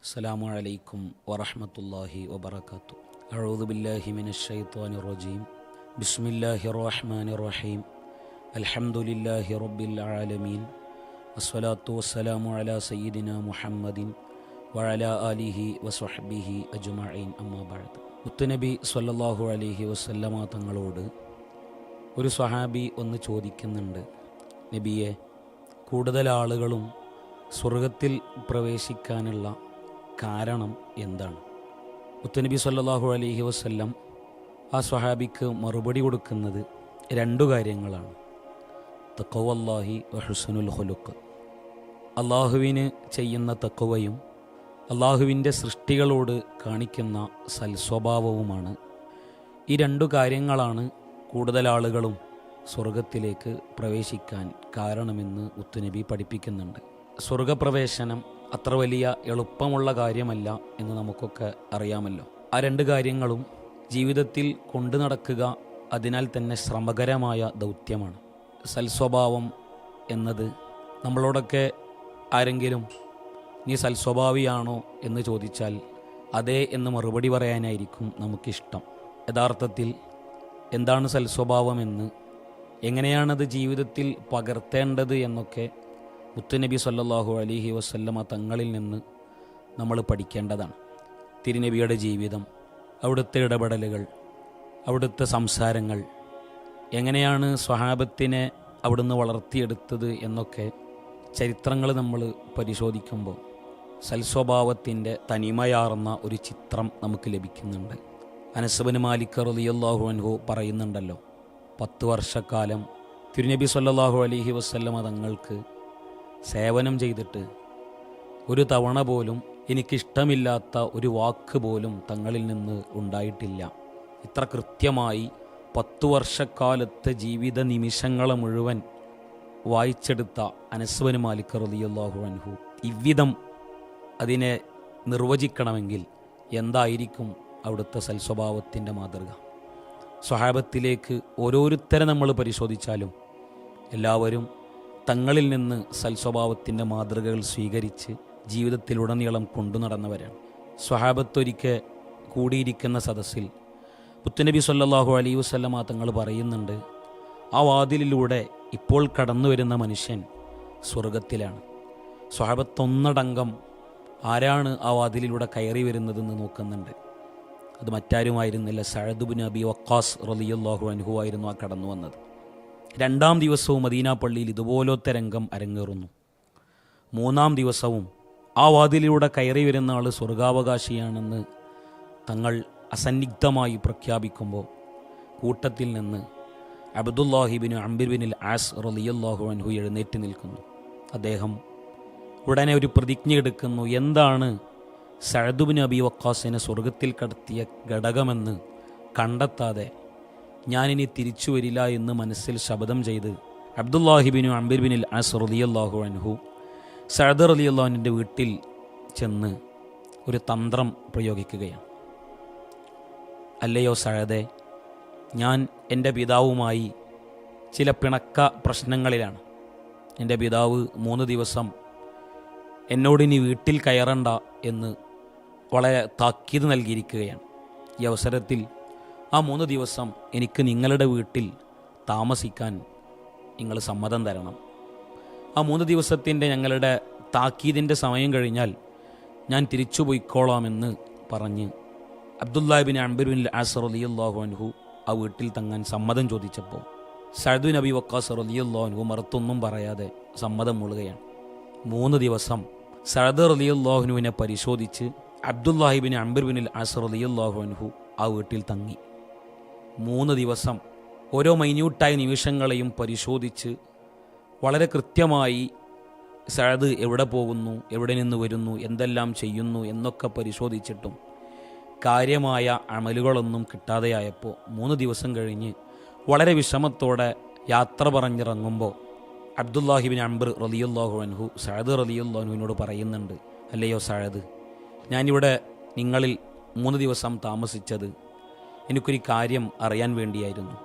السلام عليكم ورحمة الله وبركاته. أعوذ بالله من الشيطان الرجيم. بسم الله الرحمن الرحيم. الحمد لله رب العالمين. والصلاة والسلام على سيدنا محمد وعلى آله وصحبه أجمعين. أما بعد. മുത്തുനബി സ്വല്ലല്ലാഹു അലൈഹി വസല്ലമ തങ്ങളോട് ഒരു സ്വഹാബി ഒന്ന് ചോദിക്കുന്നുണ്ട്, നബിയെ, കൂടുതൽ ആളുകളും സ്വർഗത്തിൽ പ്രവേശിക്കാനുള്ള കാരണം എന്താണ്? മുത്തുനബി സ്വല്ലല്ലാഹു അലൈഹി വസല്ലം ആ സ്വഹാബിക്ക് മറുപടി കൊടുക്കുന്നത് രണ്ടു കാര്യങ്ങളാണ്. തഖ്വല്ലാഹി വ ഹുസ്നുൽ ഖുലുഖ്, അള്ളാഹുവിന് ചെയ്യുന്ന തഖ്വയും അള്ളാഹുവിൻ്റെ സൃഷ്ടികളോട് കാണിക്കുന്ന സൽസ്വഭാവവുമാണ്. ഈ രണ്ടു കാര്യങ്ങളാണ് കൂടുതൽ ആളുകളും സ്വർഗത്തിലേക്ക് പ്രവേശിക്കാൻ കാരണമെന്ന് മുത്തുനബി പഠിപ്പിക്കുന്നുണ്ട്. സ്വർഗപ്രവേശനം അത്ര വലിയ എളുപ്പമുള്ള കാര്യമല്ല എന്ന് നമുക്കൊക്കെ അറിയാമല്ലോ. ആ രണ്ട് കാര്യങ്ങളും ജീവിതത്തിൽ കൊണ്ടു നടക്കുക അതിനാൽ തന്നെ ശ്രമകരമായ ദൗത്യമാണ്. സൽസ്വഭാവം എന്നത് നമ്മളോടൊക്കെ ആരെങ്കിലും നീ സൽസ്വഭാവിയാണോ എന്ന് ചോദിച്ചാൽ അതെ എന്ന് മറുപടി പറയാനായിരിക്കും നമുക്കിഷ്ടം. യഥാർത്ഥത്തിൽ എന്താണ് സൽസ്വഭാവമെന്ന്, എങ്ങനെയാണത് ജീവിതത്തിൽ പകർത്തേണ്ടത് എന്നൊക്കെ മുത്തുനബി സ്വല്ലല്ലാഹു അലൈഹി വസല്ലമ തങ്ങളിൽ നിന്ന് നമ്മൾ പഠിക്കേണ്ടതാണ്. തിരുനബിയുടെ ജീവിതം, അവിടുത്തെ ഇടപെടലുകൾ, അവിടുത്തെ സംസാരങ്ങൾ, എങ്ങനെയാണ് സ്വഹാബത്തിനെ അവിടുന്ന് വളർത്തിയെടുത്തത് എന്നൊക്കെ ചരിത്രങ്ങൾ നമ്മൾ പരിശോധിക്കുമ്പോൾ സൽസ്വഭാവത്തിൻ്റെ തനിമയാർന്ന ഒരു ചിത്രം നമുക്ക് ലഭിക്കുന്നുണ്ട്. അനസ് ഇബ്നു മാലിക് റളിയല്ലാഹു അൻഹു പറയുന്നുണ്ടല്ലോ, 10 വർഷക്കാലം തിരുനബി സ്വല്ലല്ലാഹു അലൈഹി വസല്ലമ തങ്ങൾക്ക് സേവനം ചെയ്തിട്ട് ഒരു തവണ പോലും എനിക്കിഷ്ടമില്ലാത്ത ഒരു വാക്ക് പോലും തങ്ങളിൽ നിന്ന് ഉണ്ടായിട്ടില്ല. ഇത്ര കൃത്യമായി 10 വർഷക്കാലത്തെ ജീവിത നിമിഷങ്ങളെ മുഴുവൻ വായിച്ചെടുത്ത അനസ് ഇബ്നു മാലിക് റളിയല്ലാഹു അൻഹു ഇவ்விதം അതിനെ നിർവചിക്കണമെങ്കിൽ എന്തായിരിക്കും അവിടുത്തെ സൽസ്വഭാവത്തിൻ്റെ മാതൃക? സ്വഹാബത്തിലേക്ക് ഓരോരുത്തരെ നമ്മൾ പരിശോധിച്ചാലും എല്ലാവരും തങ്ങളിൽ നിന്ന് സൽസ്വഭാവത്തിൻ്റെ മാതൃകകൾ സ്വീകരിച്ച് ജീവിതത്തിലുടനീളം കൊണ്ടു നടന്നവരാണ്. സ്വഹാബത്തൊരിക്കൽ കൂടിയിരിക്കുന്ന സദസ്സിൽ മുത്തുനബി സ്വല്ലല്ലാഹു അലൈഹി വസല്ലമ തങ്ങൾ പറയുന്നുണ്ട്, ആ വാതിലിലൂടെ ഇപ്പോൾ കടന്നു വരുന്ന മനുഷ്യൻ സ്വർഗത്തിലാണ്. സ്വഹാബത്തൊന്നടങ്കം ആരാണ് ആ വാതിലിലൂടെ കയറി വരുന്നതെന്ന് നോക്കുന്നുണ്ട്. അത് മറ്റാരുമായിരുന്നില്ല, സഅദ് ഇബ്നു അബി വഖാസ് റളിയല്ലാഹു അൻഹു ആയിരുന്നു ആ കടന്നു വന്നത്. 2-ാം ദിവസവും മദീന പള്ളിയിൽ ഇതുപോലത്തെ രംഗം അരങ്ങേറുന്നു. 3-ാം ദിവസവും ആ വാതിലിലൂടെ കയറി വരുന്ന ആൾ സ്വർഗാവകാശിയാണെന്ന് തങ്ങൾ അസന്നിഗ്ധമായി പ്രഖ്യാപിക്കുമ്പോൾ കൂട്ടത്തിൽ നിന്ന് അബ്ദുല്ലാഹി ഇബ്നു അംർ ഇബ്നുൽ ആസ് റളിയല്ലാഹു അൻഹു എഴുന്നേറ്റ് നിൽക്കുന്നു. അദ്ദേഹം ഉടനെ ഒരു പ്രതിജ്ഞ എടുക്കുന്നു. എന്താണ് സഅദ് ഇബ്നു അബി വഖാസിനെ സ്വർഗത്തിൽ കടത്തിയ ഘടകമെന്ന് കണ്ടെത്താതെ ഞാനിനി തിരിച്ചു വരില്ല എന്ന് മനസ്സിൽ ശപഥം ചെയ്ത് അബ്ദുല്ലാഹി ഇബ്നു അംർ ഇബ്നുൽ ആസ് റളിയല്ലാഹു അൻഹു സഅദ് റളിയല്ലാഹു അൻഹുവിൻ്റെ വീട്ടിൽ ചെന്ന് ഒരു തന്ത്രം പ്രയോഗിക്കുകയാണ്. അല്ലയോ സഅദേ, ഞാൻ എൻ്റെ പിതാവുമായി ചില പിണക്ക പ്രശ്നങ്ങളിലാണ്. എൻ്റെ പിതാവ് 3 ദിവസം എന്നോടിനി വീട്ടിൽ കയറണ്ട എന്ന് വളരെ താക്കീത് നൽകിയിരിക്കുകയാണ്. ഈ അവസരത്തിൽ ആ 3 ദിവസം എനിക്ക് നിങ്ങളുടെ വീട്ടിൽ താമസിക്കാൻ നിങ്ങൾ സമ്മതം തരണം. ആ 3 ദിവസത്തിൻ്റെ ഞങ്ങളുടെ താക്കീതിൻ്റെ സമയം കഴിഞ്ഞാൽ ഞാൻ തിരിച്ചു പോയിക്കോളാമെന്ന് പറഞ്ഞ് അബ്ദുല്ലാഹി ഇബ്നു അംർ ഇബ്നുൽ ആസ് റളിയല്ലാഹു അൻഹു ആ വീട്ടിൽ തങ്ങാൻ സമ്മതം ചോദിച്ചപ്പോൾ സഅദ് ഇബ്നു അബി വഖാസ് റളിയല്ലാഹു അൻഹു മറുത്തൊന്നും പറയാതെ സമ്മതം മൂളുകയാണ്. 3 ദിവസം സഅദ് റളിയല്ലാഹു അൻഹുവിനെ പരിശോധിച്ച് അബ്ദുല്ലാഹി ഇബ്നു അംർ ഇബ്നുൽ ആസ് റളിയല്ലാഹു അൻഹു ആ വീട്ടിൽ തങ്ങി. 3 ദിവസം ഓരോ മൈന്യൂട്ടായ നിമിഷങ്ങളെയും പരിശോധിച്ച് വളരെ കൃത്യമായി സഅദ് എവിടെ പോകുന്നു, എവിടെ നിന്ന് വരുന്നു, എന്തെല്ലാം ചെയ്യുന്നു എന്നൊക്കെ പരിശോധിച്ചിട്ടും കാര്യമായ അമലുകളൊന്നും കിട്ടാതെയായപ്പോൾ 3 ദിവസം കഴിഞ്ഞ് വളരെ വിഷമത്തോടെ യാത്ര പറഞ്ഞിറങ്ങുമ്പോൾ അബ്ദുല്ലാഹി ഇബ്നു അംർ റളിയല്ലാഹു അൻഹു സഅദ് റളിയല്ലാഹു അൻഹുവിനോട് പറയുന്നുണ്ട്, അല്ലയോ സഅദ്, ഞാനിവിടെ നിങ്ങളിൽ 3 ദിവസം താമസിച്ചത് എനിക്കൊരു കാര്യം അറിയാൻ വേണ്ടിയായിരുന്നു.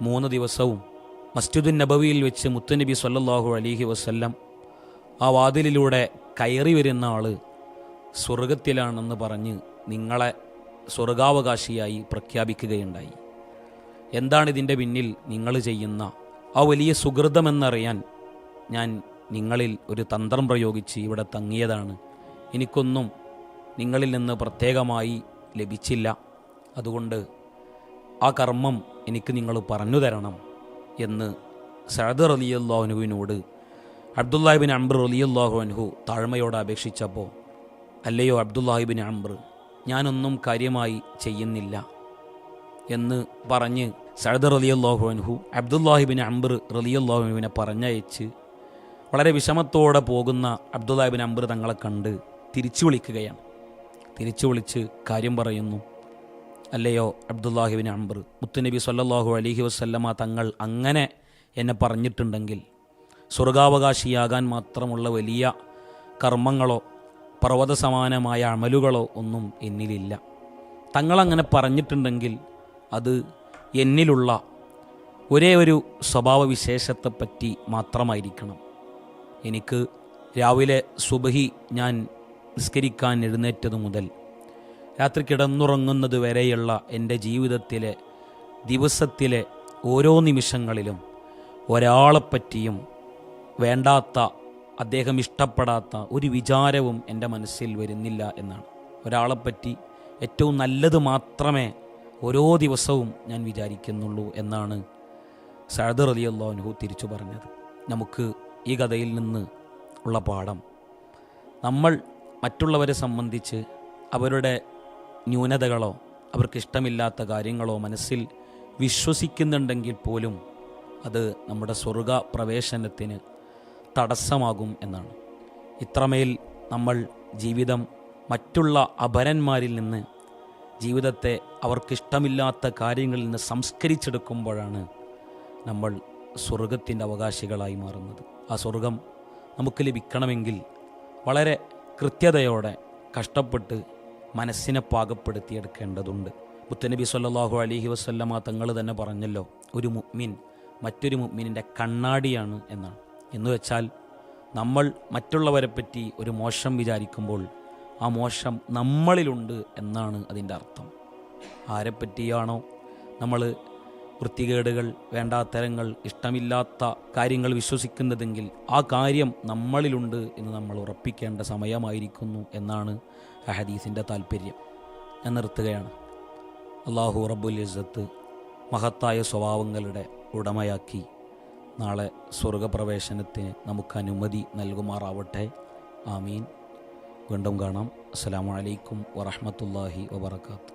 3 ദിവസവും മസ്ജിദുൻ നബവിയിൽ വെച്ച് മുത്തുനബി സ്വല്ലല്ലാഹു അലൈഹി വസല്ലം ആ വാതിലിലൂടെ കയറി വരുന്ന ആൾ സ്വർഗത്തിലാണെന്ന് പറഞ്ഞ് നിങ്ങളെ സ്വർഗാവകാശിയായി പ്രഖ്യാപിക്കുകയുണ്ടായി. എന്താണിതിൻ്റെ പിന്നിൽ നിങ്ങൾ ചെയ്യുന്ന ആ വലിയ സുഹൃതമെന്നറിയാൻ ഞാൻ നിങ്ങളിൽ ഒരു തന്ത്രം പ്രയോഗിച്ച് ഇവിടെ തങ്ങിയതാണ്. എനിക്കൊന്നും നിങ്ങളിൽ നിന്ന് പ്രത്യേകമായി ലഭിച്ചില്ല. അതുകൊണ്ട് ആ കർമ്മം എനിക്ക് നിങ്ങൾ പറഞ്ഞു തരണം എന്ന് സഅദ് റളിയല്ലാഹു അൻഹുവിനോട് അബ്ദുല്ലാഹിബിൻ അംർ റളിയല്ലാഹു അൻഹു താഴ്മയോടെ അപേക്ഷിച്ചപ്പോൾ, അല്ലയോ അബ്ദുല്ലാഹിബിൻ അംർ, ഞാനൊന്നും കാര്യമായി ചെയ്യുന്നില്ല എന്ന് പറഞ്ഞ് സഅദ് റളിയല്ലാഹു അൻഹു അബ്ദുല്ലാഹിബിൻ അംർ റളിയല്ലാഹു അൻഹുവിനെ പറഞ്ഞയച്ച് വളരെ വിഷമത്തോടെ പോകുന്ന അബ്ദുല്ലാഹിബിൻ അംർ തങ്ങളെ കണ്ട് തിരിച്ചു വിളിക്കുകയാണ്. തിരിച്ചു വിളിച്ച് കാര്യം പറയുന്നു. അല്ലയോ അബ്ദുല്ലാഹിബിൻ അംർ, മുത്തുനബി സല്ലല്ലാഹു അലൈഹി വസല്ലമ തങ്ങൾ അങ്ങനെ എന്നെ പറഞ്ഞിട്ടുണ്ടെങ്കിൽ സ്വർഗാവകാശിയാകാൻ മാത്രമുള്ള വലിയ കർമ്മങ്ങളോ പർവ്വത സമാനമായ അമലുകളോ ഒന്നും എന്നിലില്ല. തങ്ങളങ്ങനെ പറഞ്ഞിട്ടുണ്ടെങ്കിൽ അത് എന്നിലുള്ള ഒരേ ഒരു സ്വഭാവവിശേഷത്തെപ്പറ്റി മാത്രമായിരിക്കണം. എനിക്ക് രാവിലെ സുബഹി ഞാൻ നിസ്കരിക്കാൻ എഴുന്നേറ്റതു മുതൽ രാത്രി കിടന്നുറങ്ങുന്നത് വരെയുള്ള എൻ്റെ ജീവിതത്തിലെ ദിവസത്തിലെ ഓരോ നിമിഷങ്ങളിലും ഒരാളെപ്പറ്റിയും വേണ്ടാത്ത, അദ്ദേഹം ഇഷ്ടപ്പെടാത്ത ഒരു വിചാരവും എൻ്റെ മനസ്സിൽ വരുന്നില്ല എന്നാണ്. ഒരാളെപ്പറ്റി ഏറ്റവും നല്ലത് മാത്രമേ ഓരോ ദിവസവും ഞാൻ വിചാരിക്കുന്നുള്ളൂ എന്നാണ് സഅദ് റളിയല്ലാഹു അൻഹു തിരിച്ചു പറഞ്ഞത്. നമുക്ക് ഈ കഥയിൽ നിന്ന് ഉള്ള പാഠം, നമ്മൾ മറ്റുള്ളവരെ സംബന്ധിച്ച് അവരുടെ ന്യൂനതകളോ അവർക്കിഷ്ടമില്ലാത്ത കാര്യങ്ങളോ മനസ്സിൽ വിശ്വസിക്കുന്നുണ്ടെങ്കിൽ പോലും അത് നമ്മുടെ സ്വർഗ പ്രവേശനത്തിന് തടസ്സമാകും എന്നാണ്. ഇത്രമേൽ നമ്മൾ ജീവിതം മറ്റുള്ള അപരന്മാരിൽ നിന്ന്, ജീവിതത്തെ അവർക്കിഷ്ടമില്ലാത്ത കാര്യങ്ങളിൽ നിന്ന് സംസ്കരിച്ചെടുക്കുമ്പോഴാണ് നമ്മൾ സ്വർഗത്തിൻ്റെ അവകാശികളായി മാറുന്നത്. ആ സ്വർഗം നമുക്ക് ലഭിക്കണമെങ്കിൽ വളരെ കൃത്യതയോടെ കഷ്ടപ്പെട്ട് മനസ്സിനെ പാകപ്പെടുത്തിയെടുക്കേണ്ടതുണ്ട്. മുത്തുനബി സല്ലല്ലാഹു അലൈഹി വസല്ലമ തങ്ങൾ തന്നെ പറഞ്ഞല്ലോ, ഒരു മുഅ്മിൻ മറ്റൊരു മുഅ്മിനിൻ്റെ കണ്ണാടിയാണ് എന്നാണ്. എന്നുവെച്ചാൽ നമ്മൾ മറ്റുള്ളവരെ പറ്റി ഒരു മോശം വിചാരിക്കുമ്പോൾ ആ മോശം നമ്മളിലുണ്ട് എന്നാണ് അതിൻ്റെ അർത്ഥം. ആരെപ്പറ്റിയാണോ നമ്മൾ വൃത്തികേടുകൾ, വേണ്ടാത്തരങ്ങൾ, ഇഷ്ടമില്ലാത്ത കാര്യങ്ങൾ വിശ്വസിക്കുന്നതെങ്കിൽ ആ കാര്യം നമ്മളിലുണ്ട് എന്ന് നമ്മൾ ഉറപ്പിക്കേണ്ട സമയമായിരിക്കുന്നു എന്നാണ് ആ ഹദീസിൻ്റെ താല്പര്യം. ഞാൻ നിർത്തുകയാണ്. അല്ലാഹു റബ്ബുൽ ഇസ്സത്ത് മഹത്തായ സ്വഭാവങ്ങളുടെ ഉടമയാക്കി നാളെ സ്വർഗപ്രവേശനത്തിന് നമുക്ക് അനുമതി നൽകുമാറാവട്ടെ. ആമീൻ. വീണ്ടും കാണാം. അസ്സലാമു അലൈക്കും വറഹ്മത്തുള്ളാഹി വബറകാതുഹു.